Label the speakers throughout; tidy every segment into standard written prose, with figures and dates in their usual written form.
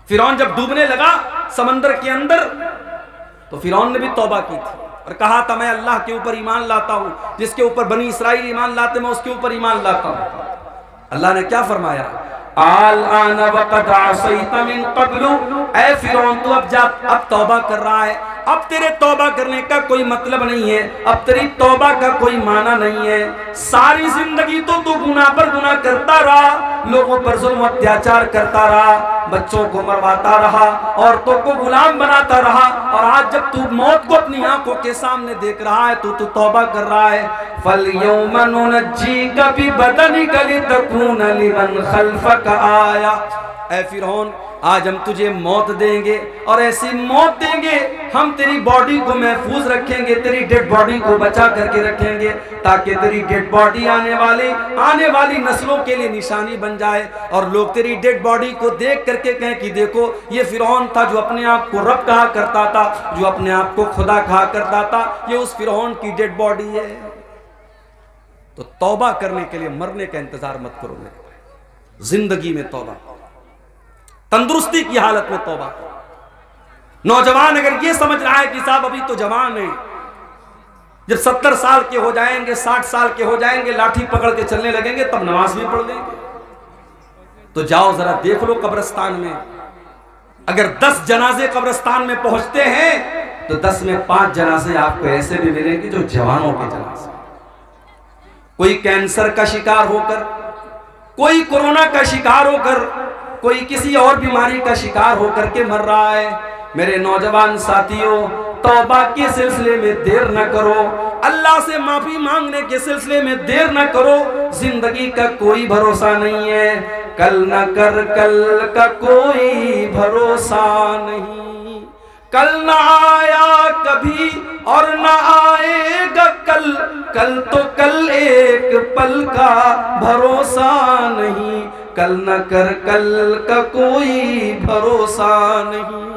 Speaker 1: फिरौन जब डूबने लगा समंदर के अंदर तो फिरौन ने भी तौबा की थी और कहा था मैं अल्लाह के ऊपर ईमान लाता हूं, जिसके ऊपर बनी इसराइल ईमान लाते मैं उसके ऊपर ईमान लाता हूं। अल्लाह ने क्या फरमाया, आल आना वक़द असैता मिन क़ब्लु, ऐ फिरौन तू अब तौबा कर रहा है, अब तेरे तौबा करने का कोई मतलब नहीं है, अब तेरी तौबा का कोई माना नहीं है। सारी जिंदगी तो तू गुनाह पर गुनाह करता रहा, लोगों पर जुल्म अत्याचार करता रहा, बच्चों को मरवाता रहा, औरतों को गुलाम बनाता रहा, और आज जब तू मौत को अपनी आंखों के सामने देख रहा है तो तू तौबा कर रहा है। फल्यौमा नुनज्जीका बिबदनिका लितकूना लिमन खल्फका आया, ऐ फिरौन आज हम तुझे मौत देंगे और ऐसी मौत देंगे, हम तेरी बॉडी को महफूज रखेंगे, तेरी डेड बॉडी को बचा करके रखेंगे, ताकि तेरी डेड बॉडी आने वाली नस्लों के लिए निशानी बन जाए, और लोग तेरी डेड बॉडी को देख करके कहें कि देखो ये फिरौन था जो अपने आप को रब कहा करता था, जो अपने आप को खुदा कहा करता था, ये उस फिरौन की डेड बॉडी है। तो तौबा करने के लिए मरने का इंतजार मत करो, जिंदगी में तौबा, तंदुरुस्ती की हालत में तौबा। नौजवान अगर ये समझ रहा है कि साहब अभी तो जवान है, जब 70 साल के हो जाएंगे, 60 साल के हो जाएंगे, लाठी पकड़ के चलने लगेंगे, तब नमाज भी पढ़ लेंगे, तो जाओ जरा देख लो कब्रिस्तान में, अगर 10 जनाजे कब्रिस्तान में पहुंचते हैं तो 10 में 5 जनाजे आपको ऐसे भी मिलेंगे जो जवानों के जनाजे, कोई कैंसर का शिकार होकर, कोई कोरोना का शिकार होकर, कोई किसी और बीमारी का शिकार होकर के मर रहा है। मेरे नौजवान साथियों, तौबा के सिलसिले में देर न करो, अल्लाह से माफी मांगने के सिलसिले में देर न करो। जिंदगी का कोई भरोसा नहीं है, कल न कर कल का कोई भरोसा नहीं, कल न आया कभी और न आएगा कल, कल तो कल एक पल का भरोसा नहीं, कल न कर कल का कोई भरोसा नहीं।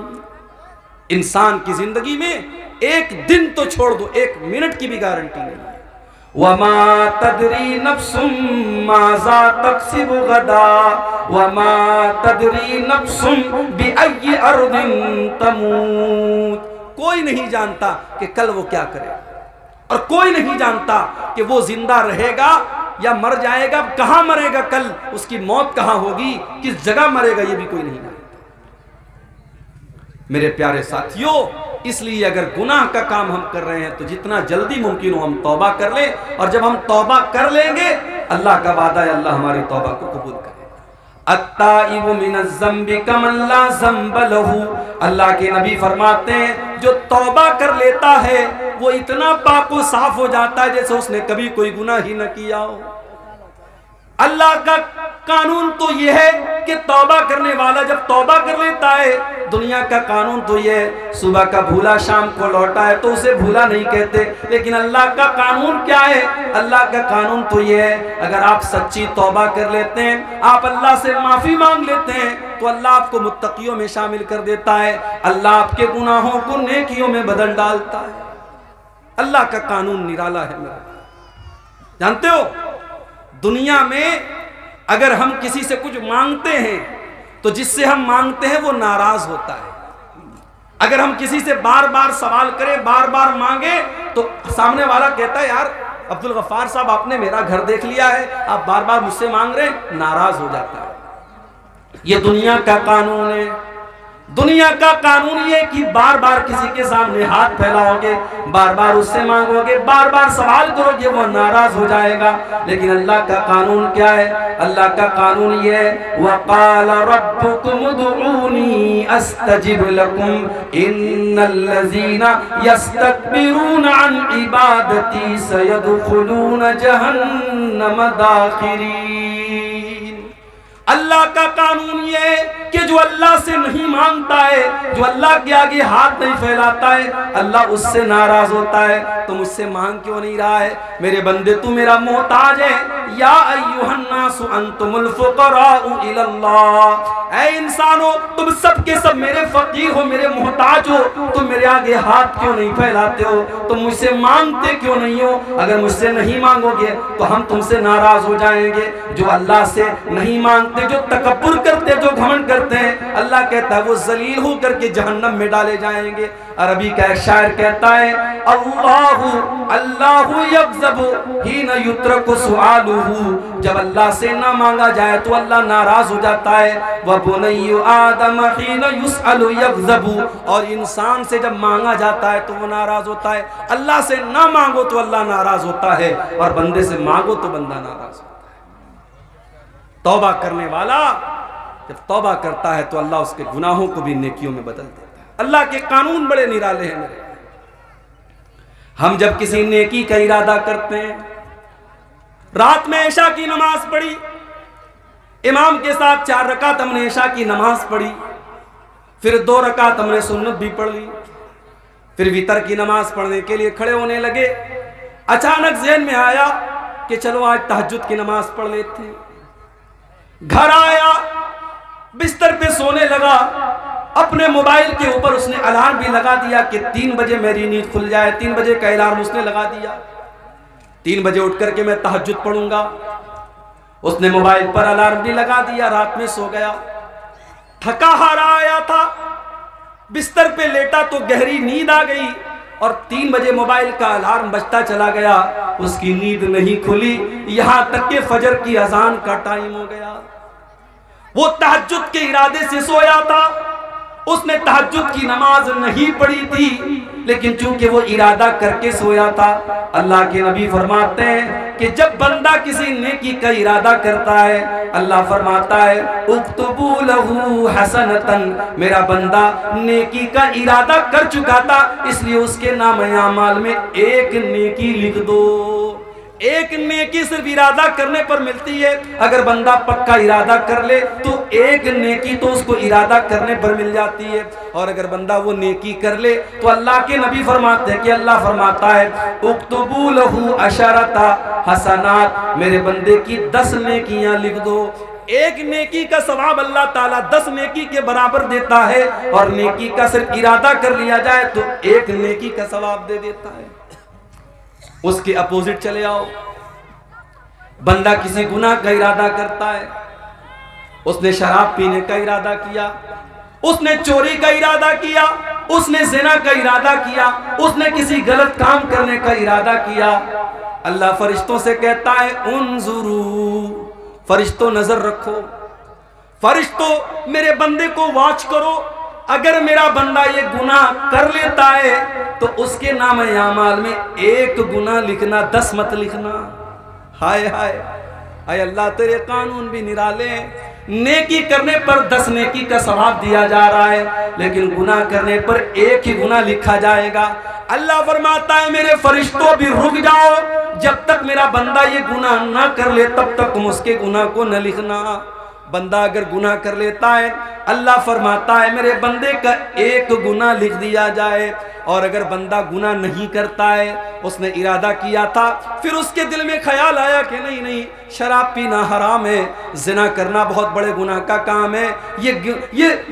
Speaker 1: इंसान की जिंदगी में एक दिन तो छोड़ दो, 1 मिनट की भी गारंटी नहीं है। वमा तदरी नफ्सुम माज़ा तक्सिबु गदा, वमा तदरी नफ्सुम बिअय्यि अर्दिन तमूत। कोई नहीं जानता कि कल वो क्या करे, और कोई नहीं जानता कि वो जिंदा रहेगा या मर जाएगा, कहां मरेगा, कल उसकी मौत कहां होगी, किस जगह मरेगा, ये भी कोई नहीं जानता। मेरे प्यारे साथियों, इसलिए अगर गुनाह का काम हम कर रहे हैं तो जितना जल्दी मुमकिन हो हम तौबा कर लें, और जब हम तौबा कर लेंगे अल्लाह का वादा है, अल्लाह हमारी तौबा को कबूल करेगा। अत्ताइबु मिनज़ ज़म्बि कमन ला ज़म्ब लहू, अल्लाह के नबी फरमाते हैं जो तौबा कर लेता है वो इतना पाक व साफ हो जाता है जैसे उसने कभी कोई गुनाह ही न किया हो। अल्लाह का कानून तो यह है कि तौबा करने वाला जब तौबा कर लेता है, दुनिया का कानून तो यह है सुबह का भूला शाम को लौटा है तो उसे भूला नहीं कहते, लेकिन अल्लाह का कानून क्या है? अल्लाह का कानून तो यह है अगर आप सच्ची तौबा कर लेते हैं, आप अल्लाह से माफी मांग लेते हैं तो अल्लाह आपको मुत्तकियों में शामिल कर देता है, अल्लाह आपके गुनाहों को नेकियों में बदल डालता है। अल्लाह का कानून निराला है मेरा। जानते हो दुनिया में अगर हम किसी से कुछ मांगते हैं तो जिससे हम मांगते हैं वो नाराज होता है। अगर हम किसी से बार बार सवाल करें, बार बार मांगे तो सामने वाला कहता है यार अब्दुल गफ्फार साहब आपने मेरा घर देख लिया है, आप बार बार मुझसे मांग रहे हैं, नाराज हो जाता है। ये दुनिया का कानून है। दुनिया का कानून ये कि बार बार किसी के सामने हाथ फैलाओगे, बार बार उससे मांगोगे, बार बार सवाल करोगे, वो नाराज हो जाएगा। लेकिन अल्लाह का कानून क्या है? अल्लाह का कानून ये है वक़ाल रब्बुकुम उदऊनी अस्तजिब लकुम इन्नल्लज़ीना यस्तकबिरूना अन इबादती सयदखुलून जहन्नम दाखिरीन। अल्लाह का कानून ये है कि जो अल्लाह से नहीं मांगता है, जो अल्लाह के आगे हाथ नहीं फैलाता है, अल्लाह उससे नाराज होता है। तो मुझसे मांग क्यों नहीं रहा है? मेरे बंदे तू मेरा मोहताज है। या अय्युहन्नासु अंतुमुल फुक़राउ इलल्लाह, ऐ इंसानो तुम सब के सब मेरे फकीर हो, मेरे मोहताज हो, तुम मेरे आगे हाथ क्यों नहीं फैलाते हो? तुम मुझसे मांगते क्यों नहीं हो? अगर मुझसे नहीं मांगोगे तो हम तुमसे नाराज हो जाएंगे। जो अल्लाह से नहीं मांगते, जो तकब्बुर करते, जो घमंड करते हैं, हैं, अल्लाह कहता है वो जलील हो करके जहन्नम में डाले जाएंगे। अरबी का एक शायर कहता है, अल्लाहु अल्लाहु यग़ज़बु हीना युत्रकु सुआलुहु, जब अल्लाह से ना मांगा जाए तो अल्लाह नाराज हो जाता है। व बुनय्यु आदम हीना युसअलु यग़ज़बु, और इंसान से जब मांगा जाता है तो वो नाराज होता है। अल्लाह से ना मांगो तो अल्लाह नाराज होता है, और बंदे से मांगो तो बंदा नाराज होता है। तौबा करने वाला जब तौबा करता है तो अल्लाह उसके गुनाहों को भी नेकियों में बदल देता है। अल्लाह के कानून बड़े निराले हैं मेरे। हम जब किसी नेकी का इरादा करते हैं, रात में इशा की नमाज पढ़ी, इमाम के साथ 4 रकात हमने इशा की नमाज पढ़ी, फिर 2 रकात हमने सुन्नत भी पढ़ ली, फिर वितर की नमाज पढ़ने के लिए खड़े होने लगे। अचानक ज़हन में आया कि चलो आज तहज्जुद की नमाज पढ़ लेते हैं। घर आया, बिस्तर पे सोने लगा, अपने मोबाइल के ऊपर उसने अलार्म भी लगा दिया कि 3 बजे मेरी नींद खुल जाए। 3 बजे का अलार्म उसने लगा दिया, 3 बजे उठ करके मैं तहज्जुद पढ़ूंगा। उसने मोबाइल पर अलार्म भी लगा दिया, रात में सो गया। थका हारा आया था, बिस्तर पे लेटा तो गहरी नींद आ गई, और 3 बजे मोबाइल का अलार्म बजता चला गया। उसकी नींद नहीं खुली, यहां तक कि फजर की अजान का टाइम हो गया। वो तहज्जुद के इरादे से सोया था, उसने तहज्जुद की नमाज नहीं पढ़ी थी, लेकिन चूंकि वो इरादा करके सोया था। अल्लाह के नबी फरमाते हैं कि जब बंदा किसी नेकी का इरादा करता है, अल्लाह फरमाता है उक्तुबू लहू हसनतन, मेरा बंदा नेकी का इरादा कर चुका था, इसलिए उसके नाम-ए-आमाल में एक नेकी लिख दो। एक नेकी सिर्फ इरादा करने पर मिलती है। अगर बंदा पक्का इरादा कर ले तो एक नेकी तो उसको इरादा करने पर मिल जाती है, और अगर बंदा वो नेकी कर ले तो अल्लाह के नबी फरमाते हैं कि अल्लाह फरमाता है उक्तुबू लहू अशरता हसनात, मेरे बंदे की 10 नेकियां लिख दो। एक नेकी का सवाब अल्लाह ताला 10 नेकी के बराबर देता है, और नेकी का सिर्फ इरादा कर लिया जाए तो एक नेकी का सवाब दे देता है। उसके अपोजिट चले आओ, बंदा किसी गुनाह का इरादा करता है, उसने शराब पीने का इरादा किया, उसने चोरी का इरादा किया, उसने ज़िना का इरादा किया, उसने किसी गलत काम करने का इरादा किया। अल्लाह फरिश्तों से कहता है उन्जुरू, फरिश्तों नजर रखो, फरिश्तों मेरे बंदे को वॉच करो। अगर मेरा बंदा ये गुनाह कर लेता है तो उसके नाम-ए-आमाल में एक गुनाह लिखना, 10 मत लिखना। हाय हाय हाय, अल्लाह तेरे कानून भी निराले हैं। नेकी करने पर 10 नेकी का सवाब दिया जा रहा है, लेकिन गुनाह करने पर एक ही गुनाह लिखा जाएगा। अल्लाह फरमाता है मेरे फरिश्तों भी रुक जाओ, जब तक मेरा बंदा ये गुनाह ना कर ले तब तक तुम उसके गुनाह को न लिखना। बंदा अगर गुनाह कर लेता है, अल्लाह फरमाता है मेरे बंदे का एक गुनाह लिख दिया जाए। और अगर बंदा गुनाह नहीं करता है, उसने इरादा किया था, फिर उसके दिल में ख्याल आया कि नहीं नहीं शराब पीना हराम है, जिना करना बहुत बड़े गुनाह का काम है, ये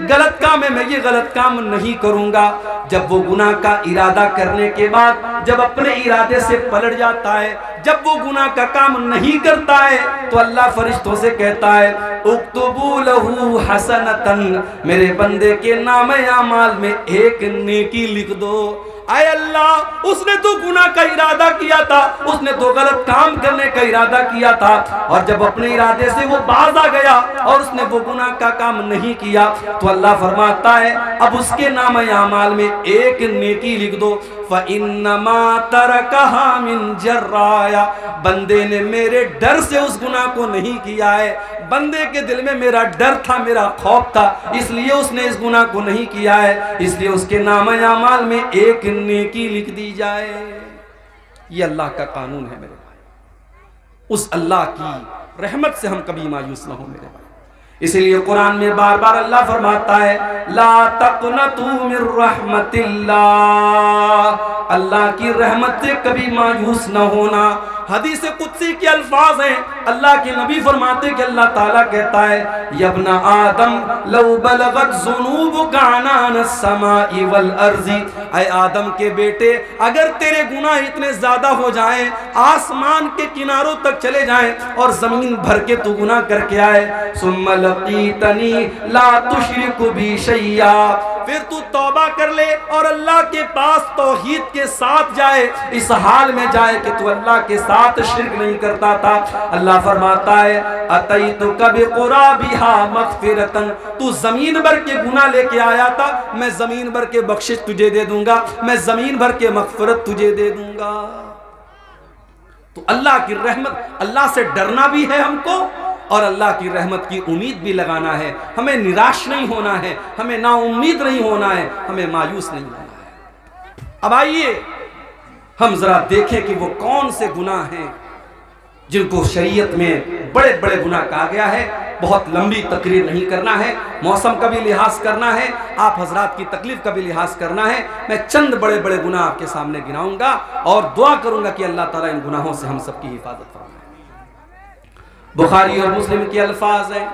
Speaker 1: गलत काम है, मैं ये गलत काम नहीं करूँगा। जब वो गुनाह का इरादा करने के बाद जब अपने इरादे से पलट जाता है, जब वो गुनाह का काम नहीं करता है, तो अल्लाह फरिश्तों से कहता है उक्तुबू लहू हसनतन, मेरे बंदे के नाम-ए-आमाल में एक नेकी लिख दो। आय अल्लाह, उसने तो गुनाह का इरादा किया था, उसने तो गलत काम करने का इरादा किया था, और जब अपने इरादे से वो बाज आ गया और उसने वो गुनाह का काम नहीं किया, तो अल्लाह फरमाता है अब उसके नाम-ए-आमाल में एक नेकी लिख दो। फ़इन्नमा तरकहा मिन जर्राया, बंदे ने मेरे डर से उस गुनाह को नहीं किया है, बंदे के दिल में मेरा डर था, मेरा खौफ था, इसलिए उसने इस गुनाह को नहीं किया है, इसलिए उसके नाम-ए-आमाल में एक नेकी लिख दी जाए। ये अल्लाह का कानून है मेरे भाई। उस अल्लाह की रहमत से हम कभी मायूस ना हो मेरे भाई। इसीलिए कुरान में बार बार अल्लाह फरमाता है ला तक़नतू मिर रहमतिल्लाह, अल्लाह की रहमत से कभी मायूस न होना। हदीस कुदसी के अल्फाज हैं, अल्लाह के नबी फरमाते कि अल्लाह ताला कहता है यब्ना आदम लौ बलगत ज़ुनूबुका अनान अस्समाई वल अर्ज़ी, ऐ आदम के बेटे अगर तेरे गुनाह इतने ज्यादा हो जाएं, आसमान के किनारों तक चले जाएं और जमीन भर के तू गुनाह करके आए, सुम्मा लकीतनी ला तुशरिकु बी शैया। फिर तू तौबा कर ले और अल्लाह के पास तौहीद के साथ जाए, इस हाल में जाए कि तू अल्लाह के साथ शिर्क नहीं करता था। अल्लाह फरमाता है अतैतुका बिक़ुराबिहा मग़फ़िरतन, तू जमीन भर के गुनाह लेके आया था, मैं जमीन भर के बख्शिश तुझे दे दूंगा, मैं जमीन भर के मग़फ़िरत तुझे दे दूंगा। तो अल्लाह की रहमत, अल्लाह से डरना भी है हमको और अल्लाह की रहमत की उम्मीद भी लगाना है। हमें निराश नहीं होना है, हमें नाउम्मीद नहीं होना है, हमें मायूस नहीं होना है। अब आइए हम जरा देखें कि वो कौन से गुनाह हैं जिनको शरीयत में बड़े बड़े गुनाह कहा गया है। बहुत लंबी तकरीर नहीं करना है, मौसम का भी लिहाज करना है, आप हजरात की तकलीफ का भी लिहाज करना है। मैं चंद बड़े बड़े गुनाह आपके सामने गिनाऊंगा और दुआ करूंगा कि अल्लाह ताला इन गुनाहों से हम सबकी हिफाजत फरमाए। बुखारी और मुस्लिम के अल्फाज हैं,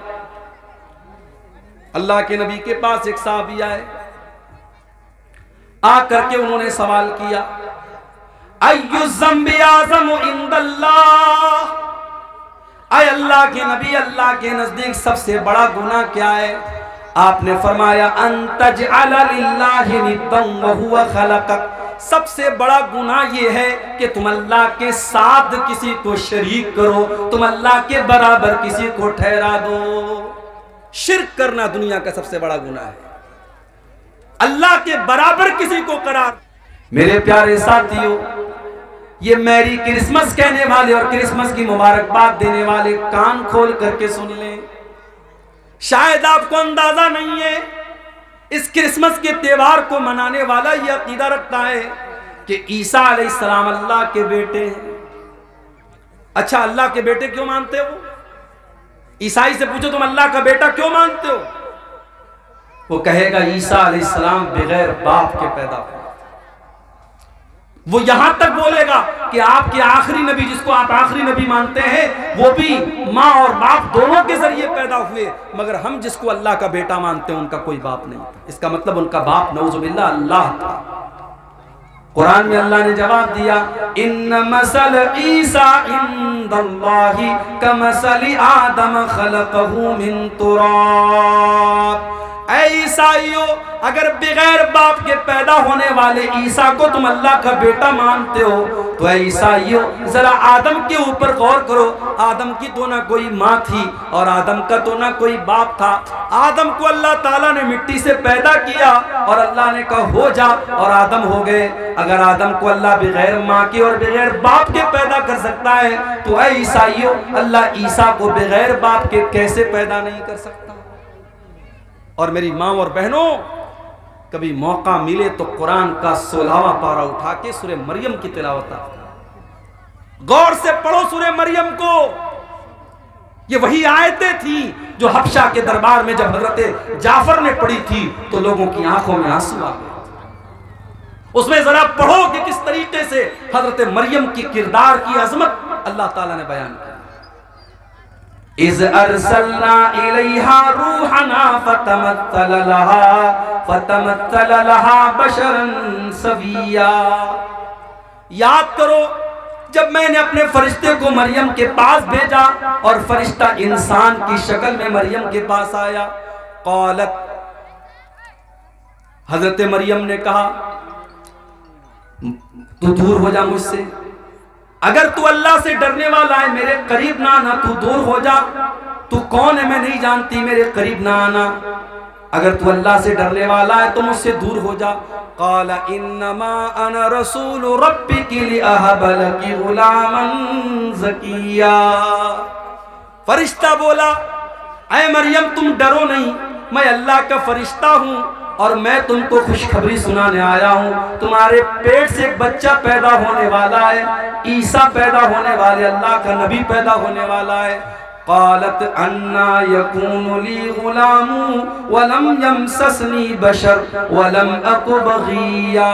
Speaker 1: अल्लाह के नबी के पास एक साहबी आए, आकर के उन्होंने सवाल किया अय्यु ज़म्बि आज़मु इंदल्लाह, ऐ अल्लाह के नबी, अल्लाह के नजदीक सबसे बड़ा गुनाह क्या है? आपने फरमाया अन तजअला लिल्लाहि निद्दन व हुवा खलक़क, सबसे बड़ा गुनाह ये है कि तुम अल्लाह के साथ किसी को शरीक करो, तुम अल्लाह के बराबर किसी को ठहरा दो। शिर्क करना दुनिया का सबसे बड़ा गुनाह है, अल्लाह के बराबर किसी को करार। मेरे प्यारे साथियों, ये मैरी क्रिसमस कहने वाले और क्रिसमस की मुबारकबाद देने वाले कान खोल करके सुन लें। शायद आपको अंदाजा नहीं है, इस क्रिसमस के त्योहार को मनाने वाला यह अकीदा रखता है कि ईसा अलैहिस्सलाम अल्लाह के बेटे हैं। अच्छा, अल्लाह के बेटे क्यों मानते हो? ईसाई से पूछो तुम अल्लाह का बेटा क्यों मानते हो? वो कहेगा ईसा अलैहिस्सलाम बगैर बाप के पैदा हुए। वो यहां तक बोलेगा कि आपके आखिरी नबी, जिसको आप आखिरी नबी मानते हैं, वो भी माँ और बाप दोनों के जरिए पैदा हुए, मगर हम जिसको अल्लाह का बेटा मानते हैं उनका कोई बाप नहीं था। इसका मतलब उनका बाप नऊजुबिल्लाह अल्लाह था। कुरान में अल्लाह ने जवाब दिया इन्न मसल ईसा इंदल्लाहि कमसली आदम खलक़हु मिन तुराब। ऐ ईसाइयों, अगर बगैर बाप के पैदा होने वाले ईसा को तुम अल्लाह का बेटा मानते हो, तो ऐ ईसाइयों जरा आदम के ऊपर गौर करो। आदम की तो ना कोई माँ थी और आदम का तो ना कोई बाप था। आदम को अल्लाह ताला ने मिट्टी से पैदा किया और अल्लाह ने कहा हो जा, और आदम हो गए। अगर आदम को अल्लाह बगैर माँ के और बगैर बाप के पैदा कर सकता है, तो ऐ ईसाइयों अल्लाह ईसा को बगैर बाप के कैसे पैदा नहीं कर सकता? और मेरी माँ और बहनों, कभी मौका मिले तो कुरान का 16वां पारा उठा के सूरह मरियम की तिलावत गौर से पढ़ो। सूरह मरियम को, ये वही आयतें थी जो हबशा के दरबार में जब हजरत जाफर ने पढ़ी थी तो लोगों की आंखों में आंसू आ गए। उसमें जरा पढ़ो कि किस तरीके से हजरत मरियम की किरदार की अजमत अल्लाह ताला ने बयान की। इज़ अरसलना इलैहा रूहना फतमत्तल लहा बशरन सविया। याद करो जब मैंने अपने फरिश्ते को मरियम के पास भेजा और फरिश्ता इंसान की शक्ल में मरियम के पास आया। क़ालत, हजरत मरियम ने कहा तू दूर हो जा मुझसे, अगर तू अल्लाह से डरने वाला है मेरे करीब ना आना, तू दूर हो जा। तू कौन है मैं नहीं जानती, मेरे करीब ना आना। अगर तू अल्लाह से डरने वाला है तो मुझसे दूर हो जा। क़ाल इन्नमा अना रसूलु रब्बिकी लिअहब लकी गुलामन ज़किया। फरिश्ता बोला ऐ मरियम तुम डरो नहीं, मैं अल्लाह का फरिश्ता हूँ और मैं तुमको खुशखबरी सुनाने आया हूँ। तुम्हारे पेट से एक बच्चा पैदा होने वाला है, ईसा पैदा होने वाले, अल्लाह का नबी पैदा होने वाला है। क़ालत अन्ना यकूनु ली गुलामु वलम यमससनी बशर वलम अकु बग़िया।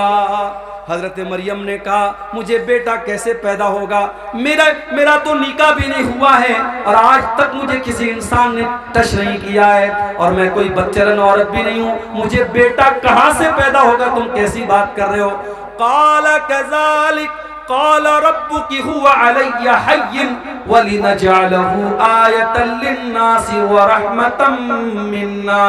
Speaker 1: हजरत मरियम ने कहा मुझे बेटा कैसे पैदा होगा, मेरा तो निकाह भी नहीं हुआ है और आज तक मुझे किसी इंसान ने टच नहीं किया है और मैं कोई बच्चरन औरत भी नहीं हूँ, मुझे बेटा कहाँ से पैदा होगा, तुम कैसी बात कर रहे हो। क़ाल कज़ालिक क़ाल रब्बुकी हुवा अलैया हय्यन वलिनजअलहु आयतन लिन्नासि व रहमतम मिन्ना।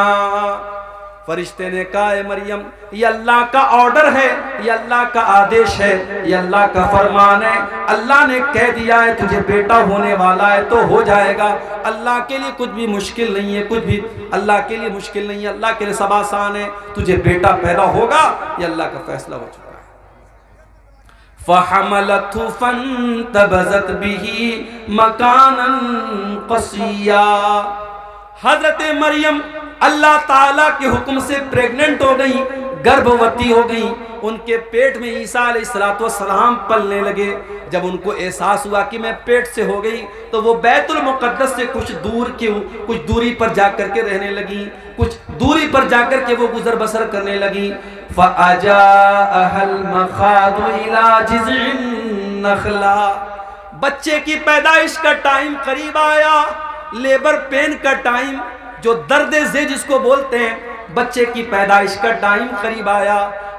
Speaker 1: फरिश्ते ने कहा, ए मरियम, ये अल्लाह का ऑर्डर है, ये अल्लाह का आदेश है, ये अल्लाह का फरमान है। अल्लाह ने कह दिया है तुझे बेटा होने वाला है तो हो जाएगा। अल्लाह के लिए कुछ भी मुश्किल नहीं है, कुछ भी अल्लाह के लिए मुश्किल नहीं है, अल्लाह के लिए सब आसान है। तुझे बेटा पैदा होगा, ये अल्लाह का फैसला हो चुका है। फहमलतहु फंतबज़त बिही मकानन क़सिया। हजरत मरियम अल्लाह ताला के हुक्म से प्रेग्नेंट हो गई, गर्भवती हो गई। उनके पेट में ईसा अलैहिस्सलाम पलने लगे। जब उनको एहसास हुआ कि मैं पेट से हो गई, तो वो बैतुल मुक़द्दस से कुछ दूरी पर जाकर के रहने लगी, कुछ दूरी पर जाकर के वो गुजर बसर करने लगी। फ़अजाअहल मख़ादु इला जिज़्इन नख़ला। बच्चे की पैदाइश का टाइम करीब आया, लेबर पेन का टाइम, जो दर्द ज़े जिसको बोलते हैं, बच्चे की पैदाइश का टाइम करीब आया।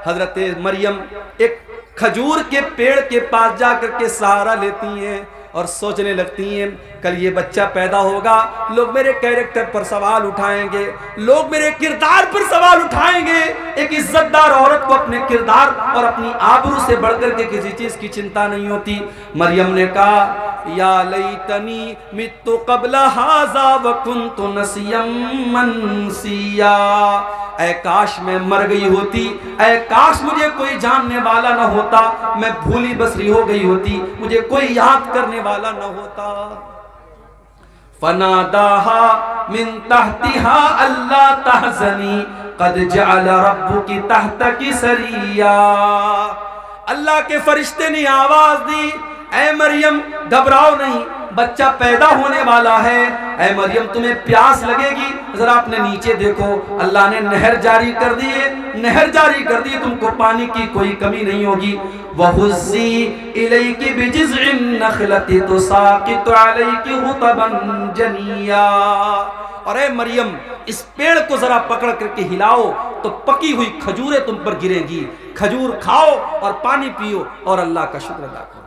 Speaker 1: हजरत मरियम एक खजूर के पेड़ के पास जाकर के सहारा लेती हैं और सोचने लगती हैं, कल ये बच्चा पैदा होगा, लोग मेरे कैरेक्टर पर सवाल उठाएंगे, लोग मेरे किरदार पर सवाल उठाएंगे। एक इज्जतदार औरत को अपने किरदार और अपनी आबरू से बढ़कर के किसी चीज की चिंता नहीं होती। मरियम ने कहा, या लैतनी मित्तु क़ब्ल हाज़ा व कुन्तु नसियम मनसिया। ऐ काश मैं मर गई होती, ऐ काश मुझे कोई जानने वाला न होता, मैं भूली बसरी हो गई होती, मुझे कोई याद करने वाला न होता। फनादाहा मिन तहतिहा अल्ला तहज़नी क़द जअल रब्बुकी तहतकी सरिया। अल्लाह के फरिश्ते ने आवाज दी, ऐ मरियम घबराओ नहीं, बच्चा पैदा होने वाला है। ऐ मरियम तुम्हें प्यास लगेगी, जरा अपने नीचे देखो, अल्लाह ने नहर जारी कर दी है, नहर जारी कर दी, तुमको पानी की कोई कमी नहीं होगी। वहुज़्ज़ी इलैकी बिजिज़्इन नख़लति तुसाक़ितु अलैकी रुतबन जनिया। और ऐ मरियम, इस पेड़ को जरा पकड़ करके हिलाओ तो पकी हुई खजूरें तुम पर गिरेंगी। खजूर खाओ और पानी पियो और अल्लाह का शुक्र अदा करो।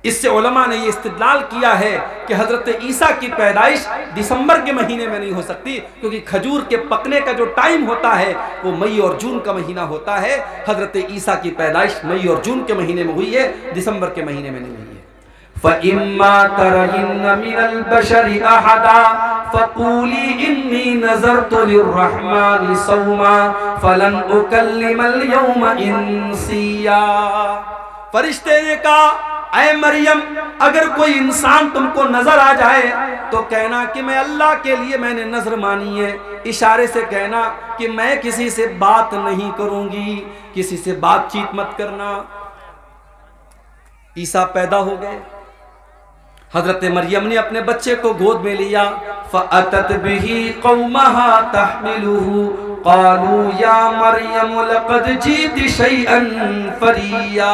Speaker 1: इससे उलमा ने ये इस्तिदलाल किया है कि हजरत ईसा की पैदाइश दिसंबर के महीने में नहीं हो सकती, क्योंकि खजूर के पकने का जो टाइम होता है वो मई और जून का महीना होता है। हजरत ईसा की पैदाइश मई और जून के महीने में हुई है, दिसंबर के महीने में नहीं हुई है। फ़इम्मा तरयिन्न मिनल बशरि अहदा फ़क़ूली इन्नी नज़रतु लिर्रहमानि सौमा फ़लन उकल्लिमल यौमा इंसिया। फरिश्ते ने कहा, ऐ मरियम, अगर कोई इंसान तुमको नजर आ जाए तो कहना कि मैं अल्लाह के लिए मैंने नजर मानी है। इशारे से कहना कि मैं किसी से बात नहीं करूंगी, किसी से बातचीत मत करना। ईसा पैदा हो गए। हजरत मरियम ने अपने बच्चे को गोद में लिया। फ़अतत बिही क़ौमहा तहमिलुहु क़ालू या मरियम लक़द जीति शैअन फ़रिया।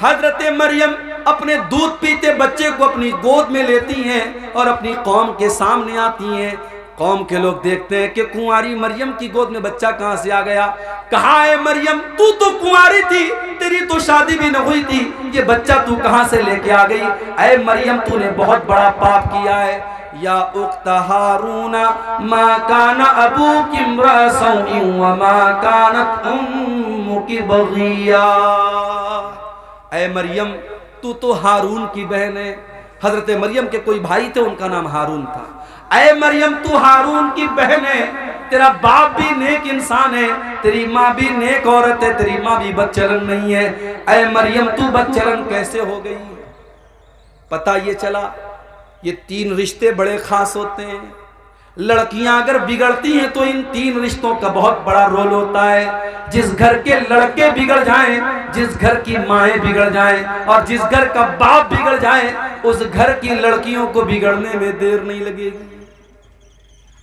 Speaker 1: हजरत मरियम अपने दूध पीते बच्चे को अपनी गोद में लेती हैं और अपनी कौम के सामने आती हैं। कौम के लोग देखते हैं कि कुंवारी मरियम की गोद में बच्चा कहां से आ गया। कहा, है मरियम, तू तो कुंवारी थी, तेरी तो शादी भी न हुई थी, ये बच्चा तू कहां से लेके आ गई। ऐ मरियम, तूने बहुत बड़ा पाप किया है। या उख्त हारूना मा काना अबूकी इम्रा सौइन व मा कानत उम्मुकी बगिया। ऐ मरियम, तू तो हारून की बहन है। हजरत मरियम के कोई भाई थे, उनका नाम हारून था। ऐ मरियम, तू हारून की बहन है, तेरा बाप भी नेक इंसान है, तेरी माँ भी नेक औरत है, तेरी माँ भी बदचलन नहीं है। ऐ मरियम, तू बदचलन कैसे हो गई। पता ये चला, ये 3 रिश्ते बड़े खास होते हैं। लड़कियां अगर बिगड़ती हैं तो इन 3 रिश्तों का बहुत बड़ा रोल होता है। जिस घर के लड़के बिगड़ जाएं, जिस घर की माएँ बिगड़ जाएं और जिस घर का बाप बिगड़ जाए, उस घर की लड़कियों को बिगड़ने में देर नहीं लगेगी।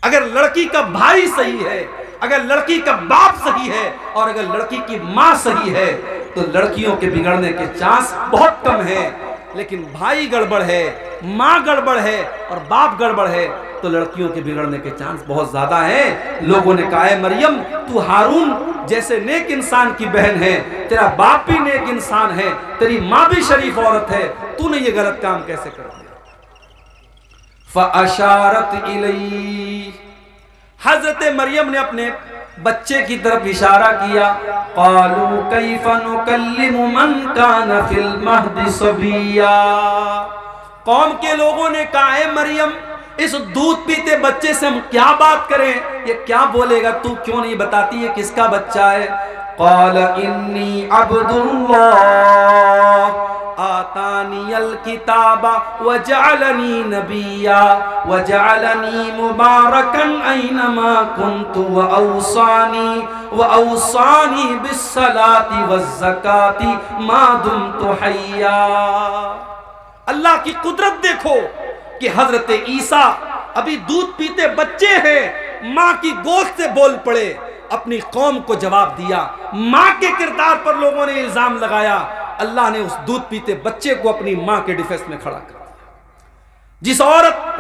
Speaker 1: अगर लड़की का भाई सही है, अगर लड़की का बाप सही है और अगर लड़की की माँ सही है, तो लड़कियों के बिगड़ने के चांस बहुत कम है। लेकिन भाई गड़बड़ है, माँ गड़बड़ है और बाप गड़बड़ है, तो लड़कियों के बिगड़ने के चांस बहुत ज्यादा हैं। लोगों ने कहा, है मरियम, तू हारून जैसे नेक इंसान की बहन है, तेरा बाप भी नेक इंसान है, तेरी माँ भी शरीफ औरत है, तूने ये गलत काम कैसे कर दिया? फ़अशारत इलैहि, हजरत मरियम ने अपने बच्चे की तरफ इशारा किया। क़ालू कैफ़ नुकल्लिमु मन कान फ़िल महदि सबिय्या, कौम के लोगों ने कहा, है मरियम, इस दूध पीते बच्चे से हम क्या बात करें, ये क्या बोलेगा, तू क्यों नहीं बताती है किसका बच्चा है? क़ाल इन्नी अब्दुल्लाह आतानियल किताबा व जअलनी नबिया व जअलनी मुबारकन ऐनमा कुन्तु व औसानी बिस्सलाति वज़्ज़काति मा दुम्तु हय्या। अल्लाह की कुदरत देखो कि हजरत ईसा अभी दूध पीते बच्चे हैं, माँ की गोद से बोल पड़े, अपनी कौम को जवाब दिया। माँ के किरदार पर लोगों ने इल्जाम लगाया, अल्लाह ने उस दूध पीते बच्चे को अपनी माँ के डिफेंस में खड़ा कर दिया।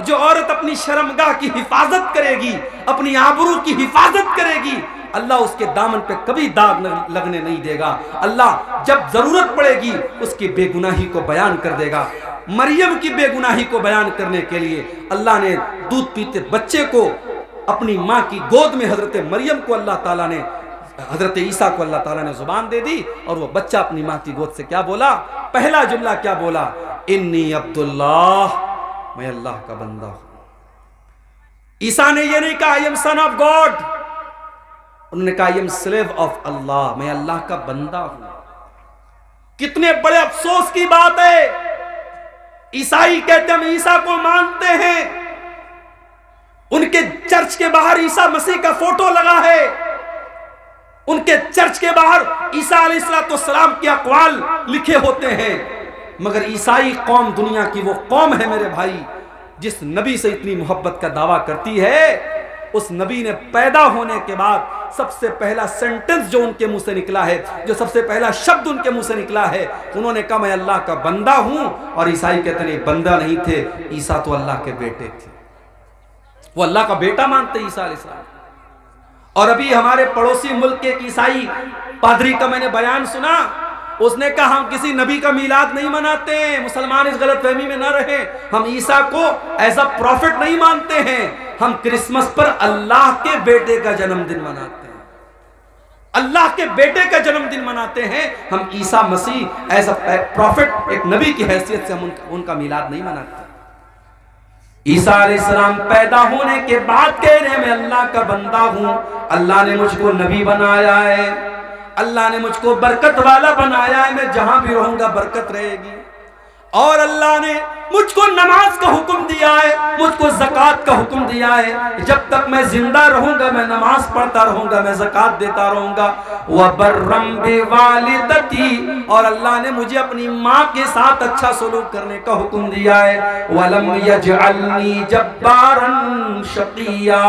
Speaker 1: जो औरत अपनी शर्मगाह की हिफाजत करेगी, अपनी आबरू की हिफाजत करेगी, अल्लाह उसके दामन पे कभी दाग लगने नहीं देगा। अल्लाह जब जरूरत पड़ेगी उसकी बेगुनाही को बयान कर देगा। मरियम की बेगुनाही को बयान करने के लिए अल्लाह ने दूध पीते बच्चे को अपनी माँ की गोद में हजरत मरियम को अल्लाह ताला ने, हजरत ईसा को अल्लाह ताला ने जुबान दे दी, और वो बच्चा अपनी माँ की गोद से क्या बोला? पहला जुमला क्या बोला? इन्नी अब्दुल्लाह, मैं अल्लाह का बंदा हूं। ईसा ने यह नहीं कहा I am son of God, उन्होंने कहा आई एम स्लेव ऑफ अल्लाह, मैं अल्लाह का बंदा हूं। कितने बड़े अफसोस की बात है, ईसाई कहते हम ईसा को मानते हैं, उनके चर्च के बाहर ईसा मसीह का फोटो लगा है, उनके चर्च के बाहर ईसा अलैहिस्सलाम के अक़वाल लिखे होते हैं, मगर ईसाई कौम दुनिया की वो कौम है मेरे भाई जिस नबी से इतनी मोहब्बत का दावा करती है। उस नबी ने पैदा होने के बाद सबसे पहला सेंटेंस जो उनके मुंह से निकला है, जो सबसे पहला शब्द उनके मुंह से निकला है, उन्होंने कहा मैं अल्लाह का बंदा हूं। और ईसाई कहते नहीं, बंदा नहीं थे, ईसा तो अल्लाह के बेटे थे, वो अल्लाह का बेटा मानते ईसा अलैहिस्सलाम। और अभी हमारे पड़ोसी मुल्क के ईसाई पादरी का मैंने बयान सुना, उसने कहा हम किसी नबी का मीलाद नहीं मनाते हैं, मुसलमान इस गलतफहमी में ना रहे, हम ईसा को एज अ प्रॉफिट नहीं मानते हैं, हम क्रिसमस पर अल्लाह के बेटे का जन्मदिन मनाते हैं, अल्लाह के बेटे का जन्मदिन मनाते हैं, हम Isa Masih as a profit एक नबी की हैसियत से हम उनका मीलाद नहीं मनाते। ईसा अलैहिस्सलाम पैदा होने के बाद कह रहे हैं मैं अल्लाह का बंदा हूं, अल्लाह ने मुझको नबी बनाया है, अल्लाह ने मुझको बरकत वाला बनाया है, मैं जहां भी रहूंगा बरकत रहेगी। और अल्लाह ने मुझको नमाज का हुक्म दिया है, मुझको ज़कात का हुक्म दिया है, जब तक मैं जिंदा रहूंगा मैं नमाज पढ़ता रहूंगा, मैं ज़कात देता रहूंगा। व बर्रम बिवालिदती, और अल्लाह ने मुझे अपनी माँ के साथ अच्छा सलूक करने का हुक्म दिया है। वलम यजअलनी जब्बारन शकिया,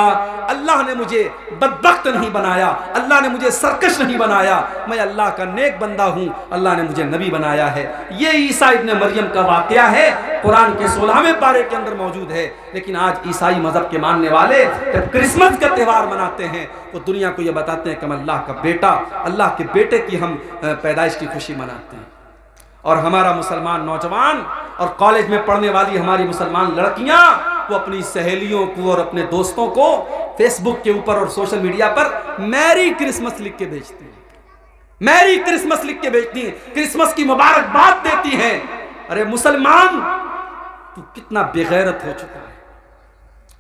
Speaker 1: अल्लाह ने मुझे बदबख्त नहीं बनाया, अल्लाह ने मुझे सरकश नहीं बनाया, मैं अल्लाह का नेक बंदा हूँ, अल्लाह ने मुझे नबी बनाया है। ये ईसा इब्न मरियम का वाकया है, कुरान के 16वें पारे के अंदर मौजूद है। लेकिन आज ईसाई मजहब के मानने वाले जब क्रिसमस का त्यौहार मनाते हैं तो दुनिया को यह बताते हैं कि हम अल्लाह का बेटा, अल्लाह के बेटे की हम पैदाइश की खुशी मनाते हैं। और हमारा मुसलमान नौजवान और कॉलेज में पढ़ने वाली हमारी मुसलमान लड़कियां, वो अपनी सहेलियों को और अपने दोस्तों को फेसबुक के ऊपर और सोशल मीडिया पर मैरी क्रिसमस लिख के भेजती हैं, मैरी क्रिसमस लिख के भेजती हैं, क्रिसमस की मुबारकबाद देती हैं। अरे मुसलमान, तू कितना बेगैरत हो चुका है,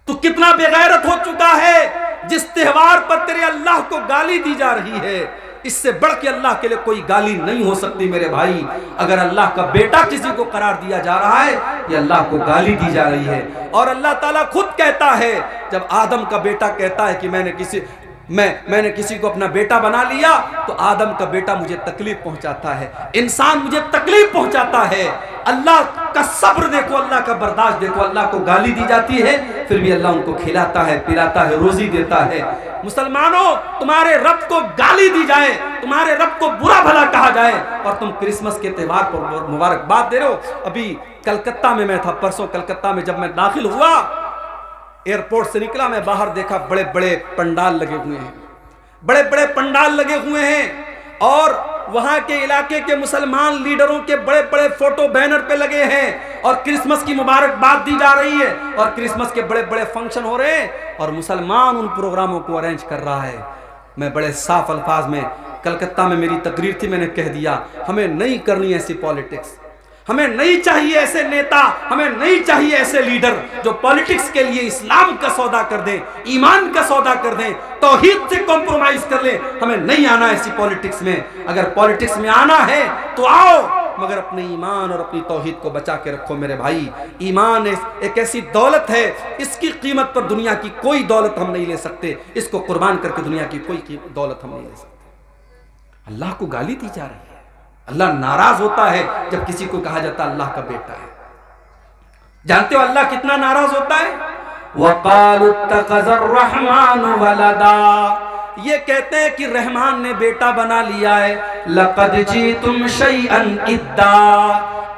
Speaker 1: तू कितना बेगैरत हो चुका है, जिस त्योहार पर तेरे अल्लाह को गाली दी जा रही है, इससे बढ़ के अल्लाह के लिए कोई गाली नहीं हो सकती मेरे भाई। अगर अल्लाह का बेटा किसी को करार दिया जा रहा है, ये अल्लाह को गाली दी जा रही है। और अल्लाह ताला खुद कहता है, जब आदम का बेटा कहता है कि मैंने किसी को अपना बेटा बना लिया, तो आदम का बेटा मुझे तकलीफ पहुंचाता है, इंसान मुझे तकलीफ पहुंचाता है। अल्लाह का सब्र देखो, अल्लाह का बर्दाश्त देखो, अल्लाह को गाली दी जाती है, फिर भी अल्लाह उनको खिलाता है, पिलाता है, रोजी देता है। मुसलमानों, तुम्हारे रब को गाली दी जाए, तुम्हारे रब को बुरा भला कहा जाए, और तुम क्रिसमस के त्यौहार पर मुबारकबाद दे रहे हो। अभी कलकत्ता में मैं था, परसों कलकत्ता में जब मैं दाखिल हुआ, एयरपोर्ट से निकला, मैं बाहर देखा बड़े बड़े पंडाल लगे हुए हैं, बड़े बड़े पंडाल लगे हुए हैं और वहां के इलाके के मुसलमान लीडरों के बड़े बड़े फोटो बैनर पे लगे हैं और क्रिसमस की मुबारकबाद दी जा रही है और क्रिसमस के बड़े बड़े फंक्शन हो रहे हैं और मुसलमान उन प्रोग्रामों को अरेंज कर रहा है। मैं बड़े साफ अल्फाज में, कलकत्ता में मेरी तकरीर थी, मैंने कह दिया हमें नहीं करनी ऐसी पॉलिटिक्स, हमें नहीं चाहिए ऐसे नेता, हमें नहीं चाहिए ऐसे लीडर जो पॉलिटिक्स के लिए इस्लाम का सौदा कर दें, ईमान का सौदा कर दें, तौहीद से कॉम्प्रोमाइज कर ले। हमें नहीं आना ऐसी पॉलिटिक्स में। अगर पॉलिटिक्स में आना है तो आओ, मगर अपने ईमान और अपनी तौहीद को बचा के रखो मेरे भाई। ईमान एक ऐसी दौलत है, इसकी कीमत पर दुनिया की कोई दौलत हम नहीं ले सकते, इसको कुर्बान करके दुनिया की कोई दौलत हम नहीं ले सकते। अल्लाह को गाली दी जा रही है। अल्लाह नाराज होता है जब किसी को कहा जाता है अल्लाह का बेटा है। जानते हो अल्लाह कितना नाराज होता है? वक़ालु इत्तख़ज़र रहमानु वलदा, ये कहते हैं कि रहमान ने बेटा बना लिया है। लक़द जीतुम शैअन इद्दा,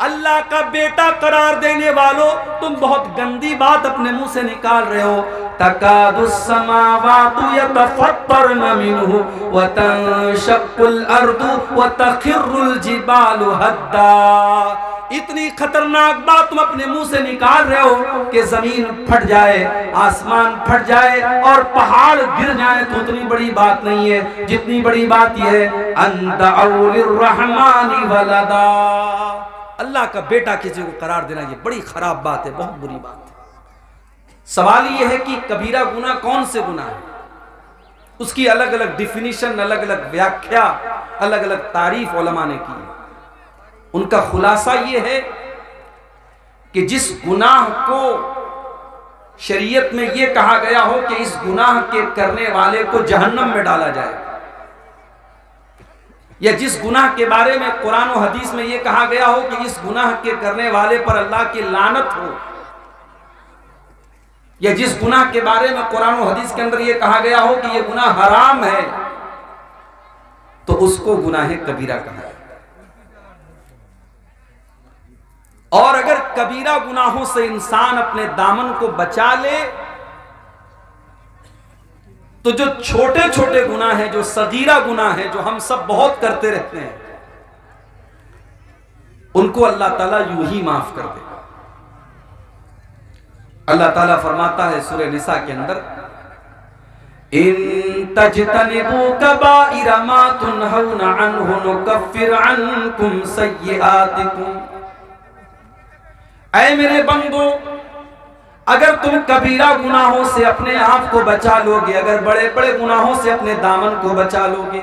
Speaker 1: अल्लाह का बेटा करार देने वालों, तुम बहुत गंदी बात अपने मुंह से निकाल रहे हो। तकादुस समावातु यतफ़त्तरन मिन्हु व तंशक्कुल अर्दु व तख़िर्रुल जिबालु हद्दा, इतनी खतरनाक बात तुम अपने मुंह से निकाल रहे हो कि जमीन फट जाए, आसमान फट जाए और पहाड़ गिर जाए तो उतनी बड़ी बात नहीं है जितनी बड़ी बात यह है अंदअउ लिर्रहमानि वलदा, अल्लाह का बेटा किसी को करार देना ये बड़ी खराब बात है, बहुत बुरी बात है। सवाल ये है कि कबीरा गुनाह कौन से गुनाह है? उसकी अलग अलग डिफिनीशन, अलग अलग व्याख्या, अलग अलग तारीफ उलमा ने की है। उनका खुलासा ये है कि जिस गुनाह को शरीयत में ये कहा गया हो कि इस गुनाह के करने वाले को जहन्नम में डाला जाए, या जिस गुनाह के बारे में कुरान और हदीस में ये कहा गया हो कि इस गुनाह के करने वाले पर अल्लाह की लानत हो, या जिस गुनाह के बारे में कुरान और हदीस के अंदर ये कहा गया हो कि ये गुनाह हराम है, तो उसको गुनाह कबीरा कहा है। और अगर कबीरा गुनाहों से इंसान अपने दामन को बचा ले तो जो छोटे छोटे गुनाह हैं, जो सगीरा गुनाह है, जो हम सब बहुत करते रहते हैं, उनको अल्लाह ताला यूं ही माफ कर देगा। अल्लाह ताला फरमाता है सूरह निसा के अंदर, इन तजतनिबू कबाइरा मा तुनहौना अन्हु नुकफ्फिर अन्कुम सय्यिआतिकुम, ऐ मेरे बंदो, अगर तुम कबीरा गुनाहों से अपने आप को बचा लोगे, अगर बड़े बड़े गुनाहों से अपने दामन को बचा लोगे,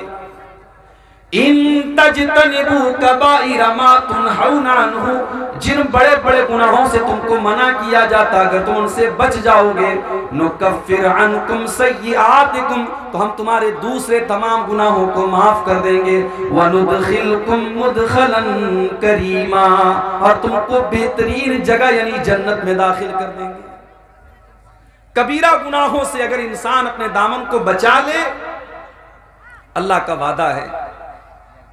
Speaker 1: इन तजतनिबू कबाइरा मा तुनहौना अन्हु, जिन बड़े बड़े गुनाहों से तुमको मना किया जाता, अगर तुम उनसे बच जाओगे, नुकफ्फिर अन्कुम सय्यिआतिकुम, तो हम तुम्हारे दूसरे तमाम गुनाहों को माफ कर देंगे, व नुदखिलकुम मुदखलन करीमा, और तुमको बेहतरीन जगह यानी जन्नत में दाखिल कर देंगे। कबीरा गुनाहों से अगर इंसान अपने दामन को बचा ले, अल्लाह का वादा है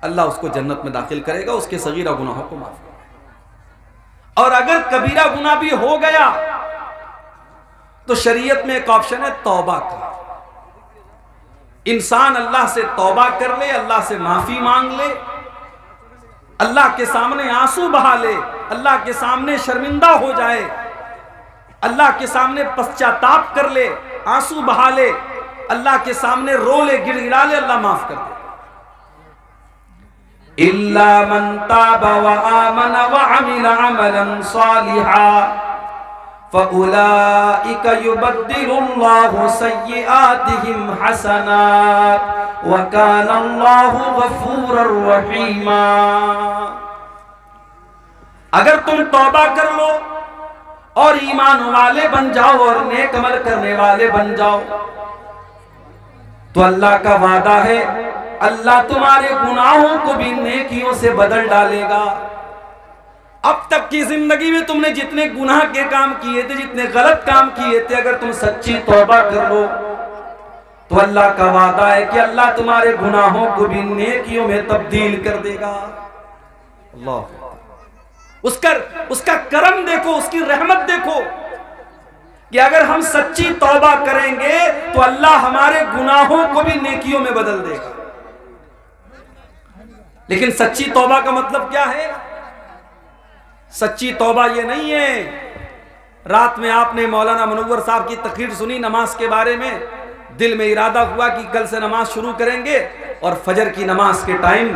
Speaker 1: अल्लाह उसको जन्नत में दाखिल करेगा, उसके सगीरा गुनाहों को माफ करेगा। और अगर कबीरा गुनाह भी हो गया तो शरीयत में एक ऑप्शन है तौबा का। इंसान अल्लाह से तौबा कर ले, अल्लाह से माफी मांग ले, अल्लाह के सामने आंसू बहा ले, अल्लाह के सामने शर्मिंदा हो जाए, अल्लाह के सामने पश्चाताप कर ले, आंसू बहा ले, अल्लाह के सामने रो ले, गिड़गिड़ा ले, अल्लाह माफ कर दे। इल्ला मन ताबा व आमन व अमिल अमलन सालिहा फउलाइका युबद्दिलुल्लाहु सय्यिआतिहिम हसनात व काना अल्लाहु गफूरर रहीमा। अगर तुम तौबा कर लो और ईमान वाले बन जाओ और नेक अमल करने वाले बन जाओ, तो अल्लाह का वादा है अल्लाह तुम्हारे गुनाहों को भी नेकियों से बदल डालेगा। अब तक की जिंदगी में तुमने जितने गुनाह के काम किए थे, जितने गलत काम किए थे, अगर तुम सच्ची तौबा कर लो तो अल्लाह का वादा है कि अल्लाह तुम्हारे गुनाहों को भी नेकियों में तब्दील कर देगा। अल्लाह, उसका करम देखो, उसकी रहमत देखो कि अगर हम सच्ची तौबा करेंगे तो अल्लाह हमारे गुनाहों को भी नेकियों में बदल देगा। लेकिन सच्ची तौबा का मतलब क्या है? सच्ची तौबा ये नहीं है रात में आपने मौलाना मुनव्वर साहब की तकरीर सुनी नमाज के बारे में, दिल में इरादा हुआ कि कल से नमाज शुरू करेंगे, और फजर की नमाज के टाइम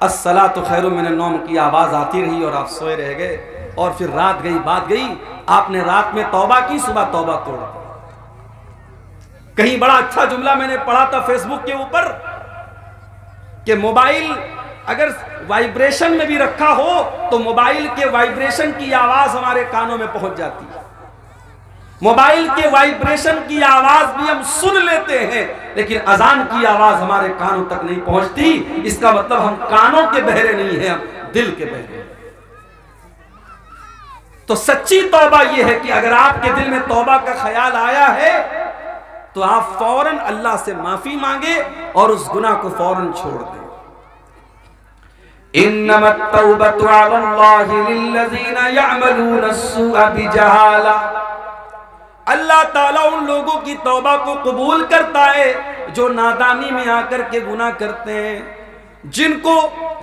Speaker 1: अस्सलातु खैरुम मिनन नौम की आवाज आती रही और आप सोए रह गए, और फिर रात गई बात गई, आपने रात में तौबा की, सुबह तौबा तोड़ दी। कहीं बड़ा अच्छा जुमला मैंने पढ़ा था फेसबुक के ऊपर कि मोबाइल अगर वाइब्रेशन में भी रखा हो तो मोबाइल के वाइब्रेशन की आवाज हमारे कानों में पहुंच जाती है। मोबाइल के वाइब्रेशन की आवाज भी हम सुन लेते हैं, लेकिन अजान की आवाज हमारे कानों तक नहीं पहुंचती। इसका मतलब हम कानों के बहरे नहीं हैं, हम दिल के बहरे। तो सच्ची तौबा यह है कि अगर आपके दिल में तौबा का ख्याल आया है तो आप फौरन अल्लाह से माफी मांगे और उस गुनाह को फौरन छोड़ दें। इन्नमत तौबतु अलल्लाहि लिल्लज़ीना यअमलूना अस्सूअ बिजहाला। अल्लाह ताला उन लोगों की तौबा को कबूल करता है जो नादानी में आकर के गुनाह करते हैं,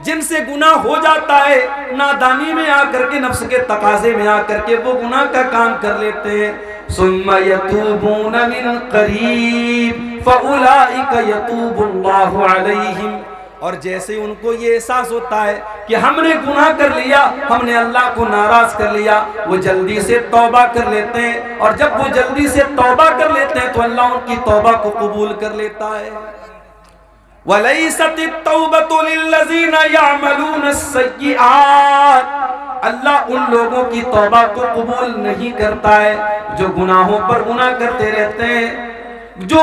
Speaker 1: जिनसे गुनाह हो जाता है नादानी में आकर के, नफ्स के तकाजे में आकर के वो गुनाह का काम कर लेते हैं। सुम्मा यतूबून मिन करीब फउलाइका यतूबुल्लाहु अलैहिम। और जैसे उनको ये एहसास होता है कि हमने गुनाह कर लिया, हमने अल्लाह को नाराज कर लिया, वो जल्दी से तौबा कर लेते हैं, और जब वो जल्दी से तौबा कर लेते हैं तो अल्लाह उनकी तौबा को कबूल कर लेता है। वलैसतित तौबतु लिल्लज़ीना यअमलूना अस्सय्यिआत। अल्लाह उन लोगों की तौबा को कबूल नहीं करता है जो गुनाहों पर गुनाह करते रहते हैं, जो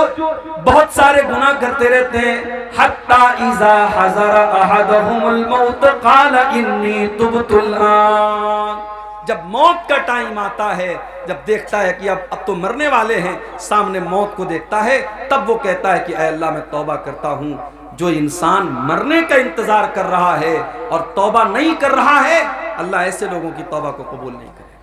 Speaker 1: बहुत सारे गुनाह करते रहते हैं। हत्ता इज़ा हज़रा अहदहुमुल मौत क़ाला इन्नी तुब्तुल आन। जब मौत का टाइम आता है, जब देखता है कि अब तो मरने वाले हैं, सामने मौत को देखता है, तब वो कहता है कि ऐ अल्लाह मैं तौबा करता हूँ। जो इंसान मरने का इंतजार कर रहा है और तौबा नहीं कर रहा है, अल्लाह ऐसे लोगों की तौबा को कबूल नहीं करेगा।